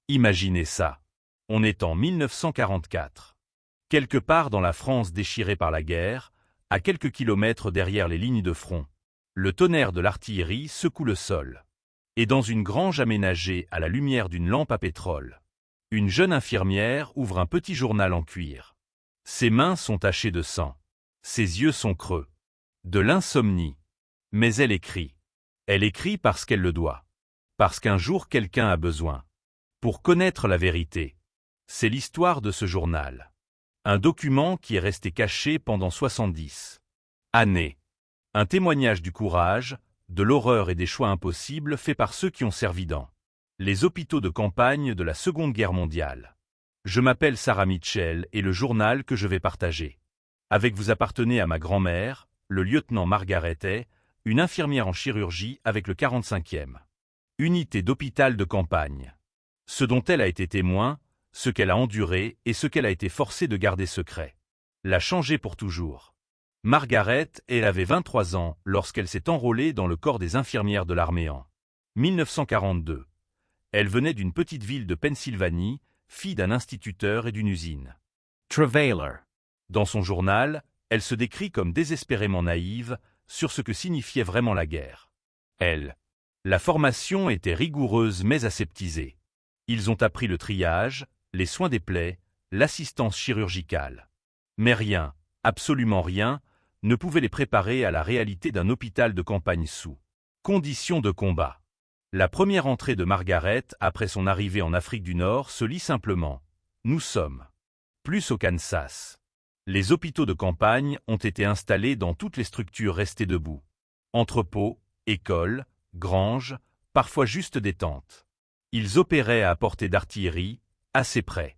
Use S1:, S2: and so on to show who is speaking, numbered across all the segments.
S1: Imaginez ça. On est en 1944. Quelque part dans la France déchirée par la guerre, à quelques kilomètres derrière les lignes de front, le tonnerre de l'artillerie secoue le sol. Et dans une grange aménagée à la lumière d'une lampe à pétrole, une jeune infirmière ouvre un petit journal en cuir. Ses mains sont tachées de sang. Ses yeux sont creux. De l'insomnie. Mais elle écrit. Elle écrit parce qu'elle le doit. Parce qu'un jour quelqu'un a besoin. Pour connaître la vérité. C'est l'histoire de ce journal. Un document qui est resté caché pendant 70 années. Un témoignage du courage, de l'horreur et des choix impossibles faits par ceux qui ont servi dans les hôpitaux de campagne de la Seconde Guerre mondiale. Je m'appelle Sarah Mitchell et le journal que je vais partager avec vous appartenait à ma grand-mère, le lieutenant Margaret Hay, une infirmière en chirurgie avec le 45e unité d'hôpital de campagne. Ce dont elle a été témoin, ce qu'elle a enduré et ce qu'elle a été forcée de garder secret. L'a changé pour toujours. Margaret, elle avait 23 ans lorsqu'elle s'est enrôlée dans le corps des infirmières de l'armée en 1942. Elle venait d'une petite ville de Pennsylvanie, fille d'un instituteur et d'une usine. Travailer. Dans son journal, elle se décrit comme désespérément naïve sur ce que signifiait vraiment la guerre. La formation était rigoureuse mais aseptisée. Ils ont appris le triage, les soins des plaies, l'assistance chirurgicale. Mais rien, absolument rien, ne pouvait les préparer à la réalité d'un hôpital de campagne sous conditions de combat. La première entrée de Margaret après son arrivée en Afrique du Nord se lit simplement « Nous sommes ». Plus au Kansas. Les hôpitaux de campagne ont été installés dans toutes les structures restées debout. Entrepôts, écoles, granges, parfois juste des tentes. Ils opéraient à portée d'artillerie, assez près.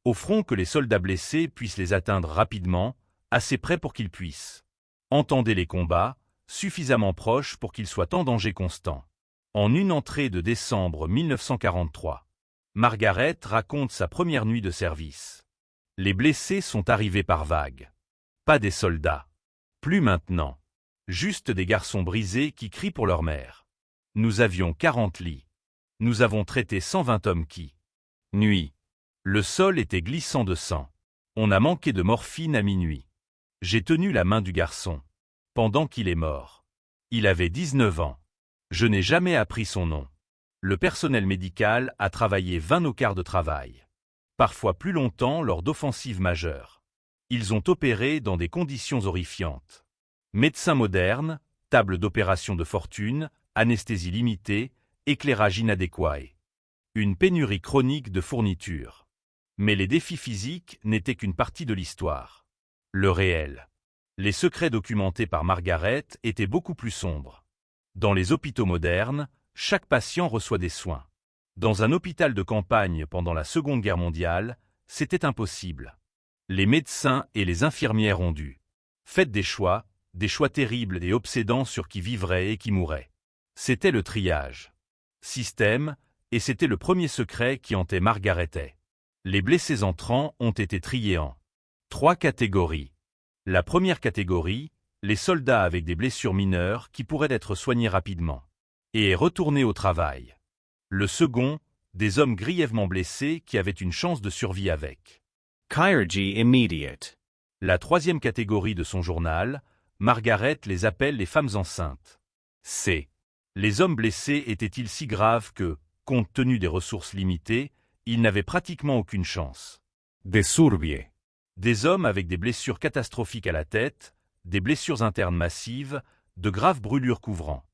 S1: Au front que les soldats blessés puissent les atteindre rapidement, assez près pour qu'ils puissent entendre les combats, suffisamment proches pour qu'ils soient en danger constant. En une entrée de décembre 1943, Margaret raconte sa première nuit de service. Les blessés sont arrivés par vagues. Pas des soldats. Plus maintenant. Juste des garçons brisés qui crient pour leur mère. Nous avions 40 lits. Nous avons traité 120 hommes qui. Nuit. Le sol était glissant de sang. On a manqué de morphine à minuit. J'ai tenu la main du garçon. Pendant qu'il est mort. Il avait 19 ans. Je n'ai jamais appris son nom. Le personnel médical a travaillé 20 nos quarts de travail. Parfois plus longtemps lors d'offensives majeures. Ils ont opéré dans des conditions horrifiantes. Médecins modernes, table d'opération de fortune, anesthésie limitée, éclairage inadéquat et une pénurie chronique de fournitures. Mais les défis physiques n'étaient qu'une partie de l'histoire. Le réel. Les secrets documentés par Margaret étaient beaucoup plus sombres. Dans les hôpitaux modernes, chaque patient reçoit des soins. Dans un hôpital de campagne pendant la Seconde Guerre mondiale, c'était impossible. Les médecins et les infirmières ont dû faire des choix terribles et obsédants sur qui vivrait et qui mourrait. C'était le triage. Système, et c'était le premier secret qui hantait Margaret Hay. Les blessés entrants ont été triés en 3 catégories. La première catégorie, les soldats avec des blessures mineures qui pourraient être soignés rapidement et retournés au travail. Le second, des hommes grièvement blessés qui avaient une chance de survie avec chirurgy immediate. La troisième catégorie de son journal, Margaret les appelle les femmes enceintes. Les hommes blessés étaient-ils si graves que, compte tenu des ressources limitées, ils n'avaient pratiquement aucune chance. Des hommes avec des blessures catastrophiques à la tête, des blessures internes massives, de graves brûlures couvrant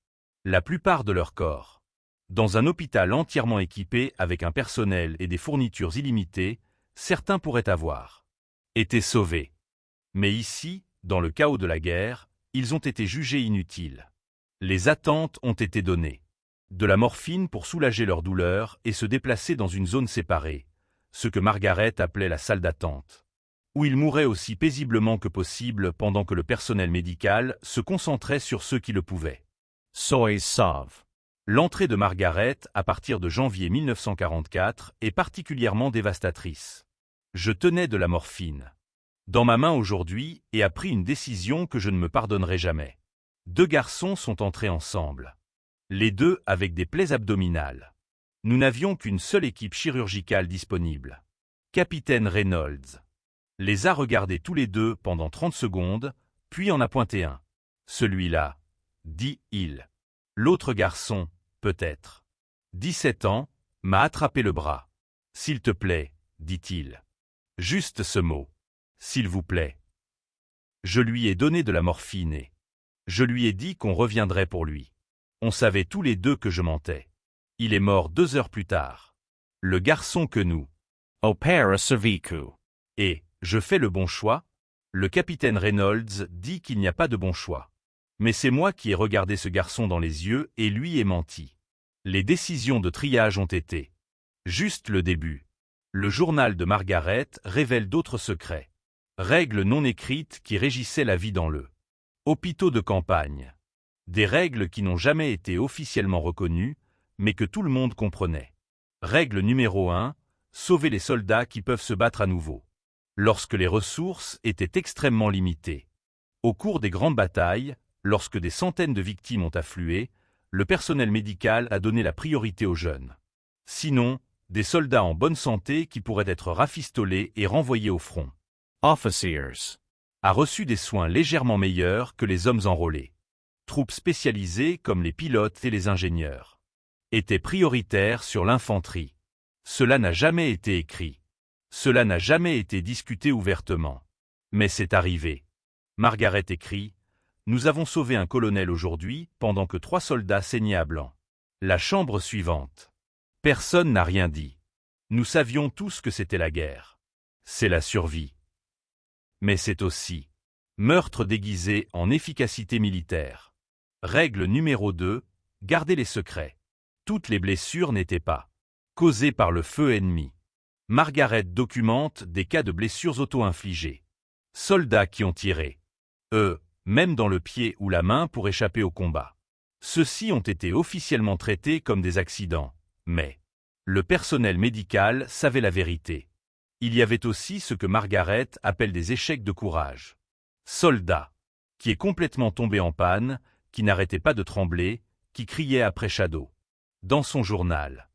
S1: la plupart de leur corps. Dans un hôpital entièrement équipé avec un personnel et des fournitures illimitées, certains pourraient avoir été sauvés. Mais ici, dans le chaos de la guerre, ils ont été jugés inutiles. Les attentes ont été données. De la morphine pour soulager leur douleur et se déplacer dans une zone séparée, ce que Margaret appelait la salle d'attente, où ils mouraient aussi paisiblement que possible pendant que le personnel médical se concentrait sur ceux qui le pouvaient. L'entrée de Margaret à partir de janvier 1944 est particulièrement dévastatrice. Je tenais de la morphine dans ma main aujourd'hui et a pris une décision que je ne me pardonnerai jamais. 2 garçons sont entrés ensemble. Les 2 avec des plaies abdominales. Nous n'avions qu'une seule équipe chirurgicale disponible. Capitaine Reynolds les a regardés tous les deux pendant 30 secondes, puis en a pointé un. Celui-là, dit-il. L'autre garçon, peut-être. 17 ans, m'a attrapé le bras. S'il te plaît, dit-il. Juste ce mot. S'il vous plaît. Je lui ai donné de la morphine et je lui ai dit qu'on reviendrait pour lui. On savait tous les deux que je mentais. Il est mort 2 heures plus tard. Le garçon que nous.
S2: Opera Cervico.
S1: Et, je fais le bon choix? Le capitaine Reynolds dit qu'il n'y a pas de bon choix. Mais c'est moi qui ai regardé ce garçon dans les yeux et lui ai menti. Les décisions de triage ont été juste le début. Le journal de Margaret révèle d'autres secrets. Règles non écrites qui régissaient la vie dans le hôpitaux de campagne. Des règles qui n'ont jamais été officiellement reconnues, mais que tout le monde comprenait. Règle numéro 1, sauver les soldats qui peuvent se battre à nouveau. Lorsque les ressources étaient extrêmement limitées. Au cours des grandes batailles, lorsque des centaines de victimes ont afflué, le personnel médical a donné la priorité aux jeunes. Sinon, des soldats en bonne santé qui pourraient être rafistolés et renvoyés au front.
S2: Officers.
S1: A reçu des soins légèrement meilleurs que les hommes enrôlés. Troupes spécialisées comme les pilotes et les ingénieurs étaient prioritaires sur l'infanterie. Cela n'a jamais été écrit. Cela n'a jamais été discuté ouvertement. Mais c'est arrivé. Margaret écrit « Nous avons sauvé un colonel aujourd'hui pendant que 3 soldats saignaient à blanc. » La chambre suivante. Personne n'a rien dit. Nous savions tous que c'était la guerre. C'est la survie. Mais c'est aussi meurtre déguisé en efficacité militaire. Règle numéro 2, gardez les secrets. Toutes les blessures n'étaient pas causées par le feu ennemi. Margaret documente des cas de blessures auto-infligées. Soldats qui ont tiré, même dans le pied ou la main pour échapper au combat. Ceux-ci ont été officiellement traités comme des accidents, mais le personnel médical savait la vérité. Il y avait aussi ce que Margaret appelle des échecs de courage. Soldat, qui est complètement tombé en panne, qui n'arrêtait pas de trembler, qui criait après Shadow. Dans son journal,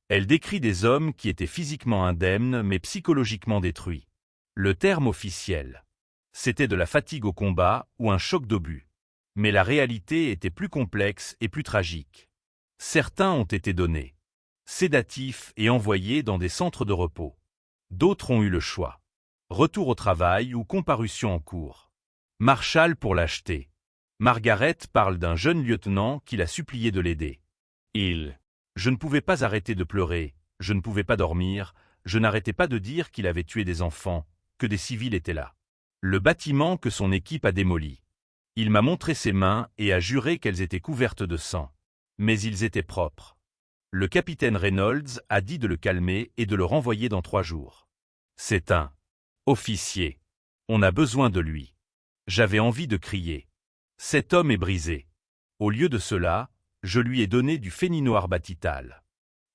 S1: elle décrit des hommes qui étaient physiquement indemnes mais psychologiquement détruits. Le terme officiel, c'était de la fatigue au combat ou un choc d'obus. Mais la réalité était plus complexe et plus tragique. Certains ont été donnés sédatifs et envoyés dans des centres de repos. D'autres ont eu le choix. Retour au travail ou comparution en cours. Marshall pour l'acheter. Margaret parle d'un jeune lieutenant qui l'a supplié de l'aider. Je ne pouvais pas arrêter de pleurer, je ne pouvais pas dormir, je n'arrêtais pas de dire qu'il avait tué des enfants, que des civils étaient là. Le bâtiment que son équipe a démoli. Il m'a montré ses mains et a juré qu'elles étaient couvertes de sang. Mais ils étaient propres. Le capitaine Reynolds a dit de le calmer et de le renvoyer dans 3 jours. C'est un officier. On a besoin de lui. J'avais envie de crier. Cet homme est brisé. Au lieu de cela, je lui ai donné du phénynoarbatitale.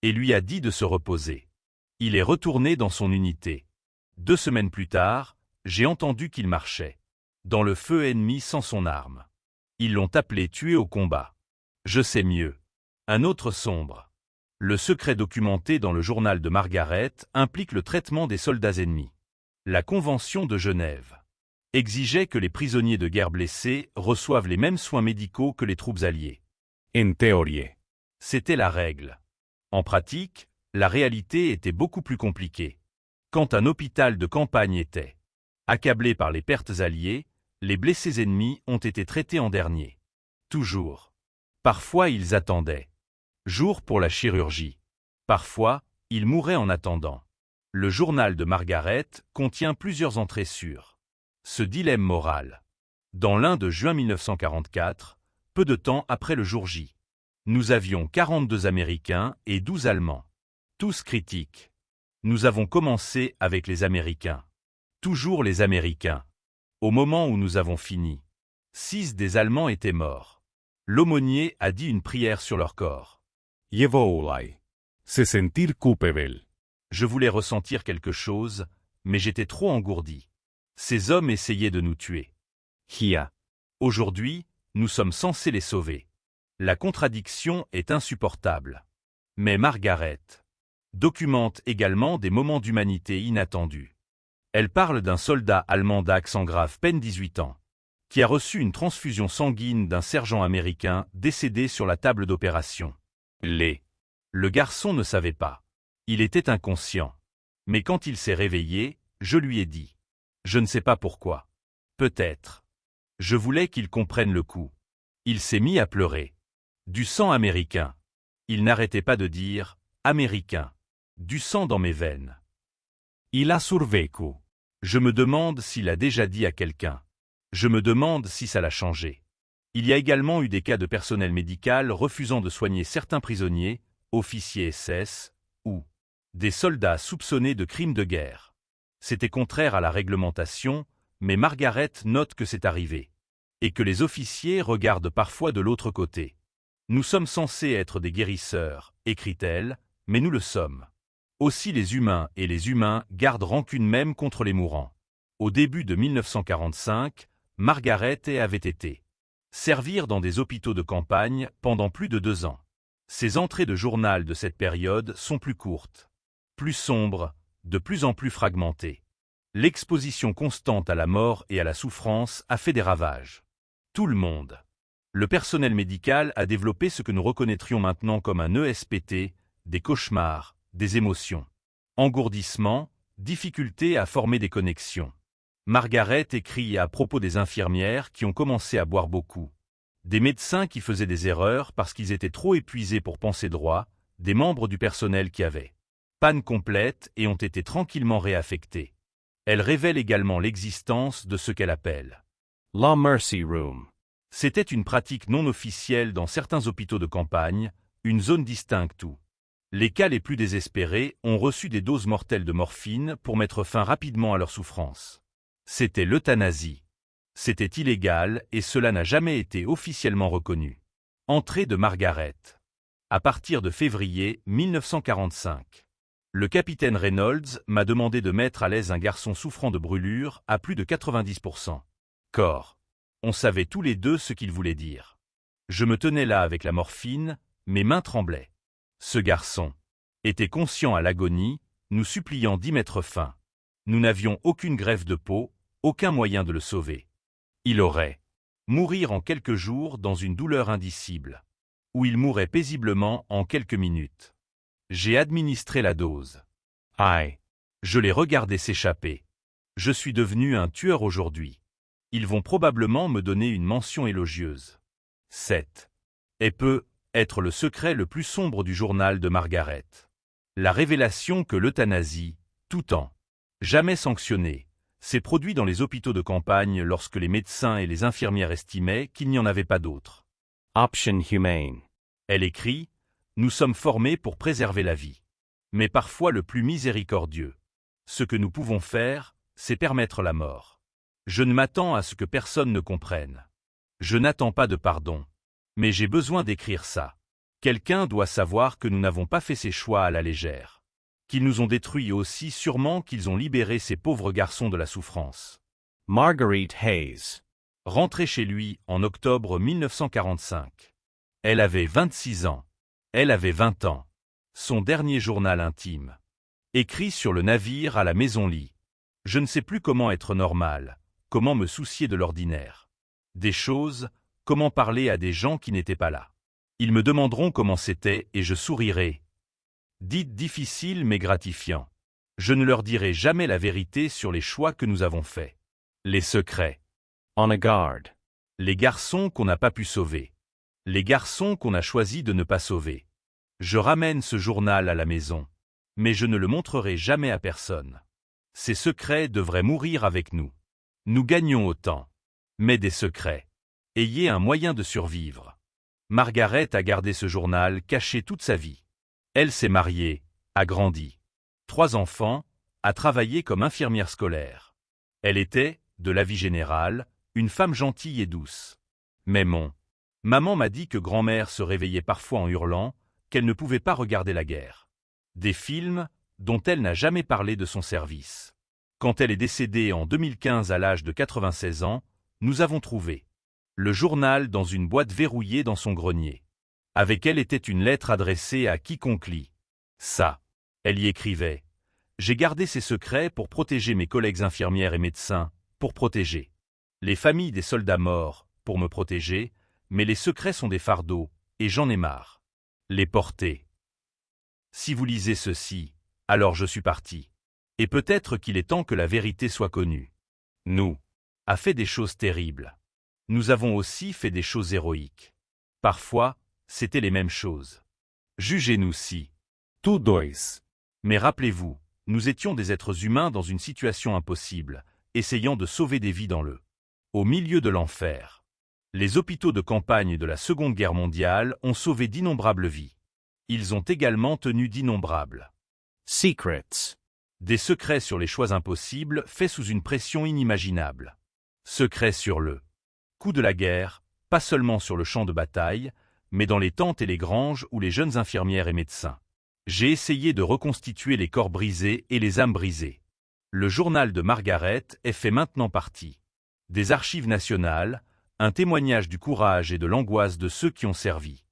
S1: Et lui a dit de se reposer. Il est retourné dans son unité. 2 semaines plus tard, j'ai entendu qu'il marchait dans le feu ennemi sans son arme. Ils l'ont appelé tué au combat. Je sais mieux. Un autre sombre. Le secret documenté dans le journal de Margaret implique le traitement des soldats ennemis. La Convention de Genève exigeait que les prisonniers de guerre blessés reçoivent les mêmes soins médicaux que les troupes alliées.
S2: En théorie.
S1: C'était la règle. En pratique, la réalité était beaucoup plus compliquée. Quand un hôpital de campagne était accablé par les pertes alliées, les blessés ennemis ont été traités en dernier. Toujours. Parfois ils attendaient. Jours pour la chirurgie. Parfois, ils mouraient en attendant. Le journal de Margaret contient plusieurs entrées sur ce dilemme moral. Dans l'un de juin 1944, peu de temps après le jour J, nous avions 42 Américains et 12 Allemands. Tous critiques. Nous avons commencé avec les Américains. Toujours les Américains. Au moment où nous avons fini, 6 des Allemands étaient morts. L'aumônier a dit une prière sur leur corps.
S2: Se sentir coupable.
S1: Je voulais ressentir quelque chose, mais j'étais trop engourdi. Ces hommes essayaient de nous tuer. Aujourd'hui, nous sommes censés les sauver. La contradiction est insupportable. Mais Margaret documente également des moments d'humanité inattendus. Elle parle d'un soldat allemand d'accent grave, peine 18 ans, qui a reçu une transfusion sanguine d'un sergent américain décédé sur la table d'opération. Le garçon ne savait pas. Il était inconscient. Mais quand il s'est réveillé, je lui ai dit. Je ne sais pas pourquoi. Peut-être. Je voulais qu'il comprenne le coup. Il s'est mis à pleurer. Du sang américain. Il n'arrêtait pas de dire « américain ». Du sang dans mes veines.
S2: Il a survécu.
S1: Je me demande s'il a déjà dit à quelqu'un. Je me demande si ça l'a changé. Il y a également eu des cas de personnel médical refusant de soigner certains prisonniers, officiers SS, ou des soldats soupçonnés de crimes de guerre. C'était contraire à la réglementation, mais Margaret note que c'est arrivé. Et que les officiers regardent parfois de l'autre côté. Nous sommes censés être des guérisseurs, écrit-elle, mais nous le sommes. Aussi les humains et les humains gardent rancune même contre les mourants. Au début de 1945, Margaret avait été servir dans des hôpitaux de campagne pendant plus de 2 ans. Ses entrées de journal de cette période sont plus courtes, plus sombres, de plus en plus fragmentées. L'exposition constante à la mort et à la souffrance a fait des ravages. Tout le monde. Le personnel médical a développé ce que nous reconnaîtrions maintenant comme un ESPT, des cauchemars, des émotions. Engourdissement, difficulté à former des connexions. Margaret écrit à propos des infirmières qui ont commencé à boire beaucoup. Des médecins qui faisaient des erreurs parce qu'ils étaient trop épuisés pour penser droit, des membres du personnel qui avaient panne complète et ont été tranquillement réaffectés. Elle révèle également l'existence de ce qu'elle appelle
S2: La Mercy Room.
S1: C'était une pratique non officielle dans certains hôpitaux de campagne, une zone distincte où les cas les plus désespérés ont reçu des doses mortelles de morphine pour mettre fin rapidement à leur souffrance. C'était l'euthanasie. C'était illégal et cela n'a jamais été officiellement reconnu. Entrée de Margaret. À partir de février 1945. Le capitaine Reynolds m'a demandé de mettre à l'aise un garçon souffrant de brûlures à plus de 90%. Corps. On savait tous les deux ce qu'il voulait dire. Je me tenais là avec la morphine, mes mains tremblaient. Ce garçon était conscient à l'agonie, nous suppliant d'y mettre fin. Nous n'avions aucune greffe de peau, aucun moyen de le sauver. Il aurait mourir en quelques jours dans une douleur indicible, ou il mourrait paisiblement en quelques minutes. J'ai administré la dose. Je l'ai regardé s'échapper. Je suis devenu un tueur aujourd'hui. Ils vont probablement me donner une mention élogieuse. 7. Et peut être le secret le plus sombre du journal de Margaret. La révélation que l'euthanasie, tout temps, jamais sanctionnée, s'est produite dans les hôpitaux de campagne lorsque les médecins et les infirmières estimaient qu'il n'y en avait pas d'autres.
S2: Option humane.
S1: Elle écrit « Nous sommes formés pour préserver la vie. Mais parfois le plus miséricordieux. Ce que nous pouvons faire, c'est permettre la mort. Je ne m'attends à ce que personne ne comprenne. Je n'attends pas de pardon. Mais j'ai besoin d'écrire ça. Quelqu'un doit savoir que nous n'avons pas fait ces choix à la légère. Qu'ils nous ont détruits aussi sûrement qu'ils ont libéré ces pauvres garçons de la souffrance. »
S2: Marguerite Hayes.
S1: Rentrée chez lui en octobre 1945. Elle avait 26 ans. Elle avait 20 ans. Son dernier journal intime. Écrit sur le navire à la maison-lit. Je ne sais plus comment être normal, comment me soucier de l'ordinaire. Des choses, comment parler à des gens qui n'étaient pas là. Ils me demanderont comment c'était et je sourirai. Dites difficile mais gratifiant. Je ne leur dirai jamais la vérité sur les choix que nous avons faits. Les secrets.
S2: On a guard.
S1: Les garçons qu'on n'a pas pu sauver. Les garçons qu'on a choisi de ne pas sauver. Je ramène ce journal à la maison. Mais je ne le montrerai jamais à personne. Ces secrets devraient mourir avec nous. Nous gagnons autant. Mais des secrets. Ayez un moyen de survivre. Margaret a gardé ce journal caché toute sa vie. Elle s'est mariée, a grandi. 3 enfants, a travaillé comme infirmière scolaire. Elle était, de la vie générale, une femme gentille et douce. Mais maman m'a dit que grand-mère se réveillait parfois en hurlant, qu'elle ne pouvait pas regarder la guerre. Des films dont elle n'a jamais parlé de son service. Quand elle est décédée en 2015 à l'âge de 96 ans, nous avons trouvé le journal dans une boîte verrouillée dans son grenier. Avec elle était une lettre adressée à quiconque lit. Ça. Elle y écrivait. J'ai gardé ces secrets pour protéger mes collègues infirmières et médecins, pour protéger les familles des soldats morts, pour me protéger, mais les secrets sont des fardeaux, et j'en ai marre. Les porter. Si vous lisez ceci, alors je suis parti. Et peut-être qu'il est temps que la vérité soit connue. Nous a fait des choses terribles. Nous avons aussi fait des choses héroïques. Parfois, c'était les mêmes choses. Jugez-nous si.
S2: Tu dois.
S1: Mais rappelez-vous, nous étions des êtres humains dans une situation impossible, essayant de sauver des vies au milieu de l'enfer. Les hôpitaux de campagne de la Seconde Guerre mondiale ont sauvé d'innombrables vies. Ils ont également tenu d'innombrables
S2: Secrets.
S1: des secrets sur les choix impossibles faits sous une pression inimaginable. Secrets sur le coup de la guerre, pas seulement sur le champ de bataille, mais dans les tentes et les granges où les jeunes infirmières et médecins. J'ai essayé de reconstituer les corps brisés et les âmes brisées. Le journal de Margaret est fait maintenant partie des archives nationales, un témoignage du courage et de l'angoisse de ceux qui ont servi.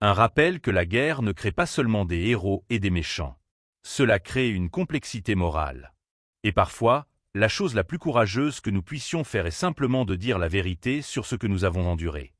S1: Un rappel que la guerre ne crée pas seulement des héros et des méchants. Cela crée une complexité morale. Et parfois, la chose la plus courageuse que nous puissions faire est simplement de dire la vérité sur ce que nous avons enduré.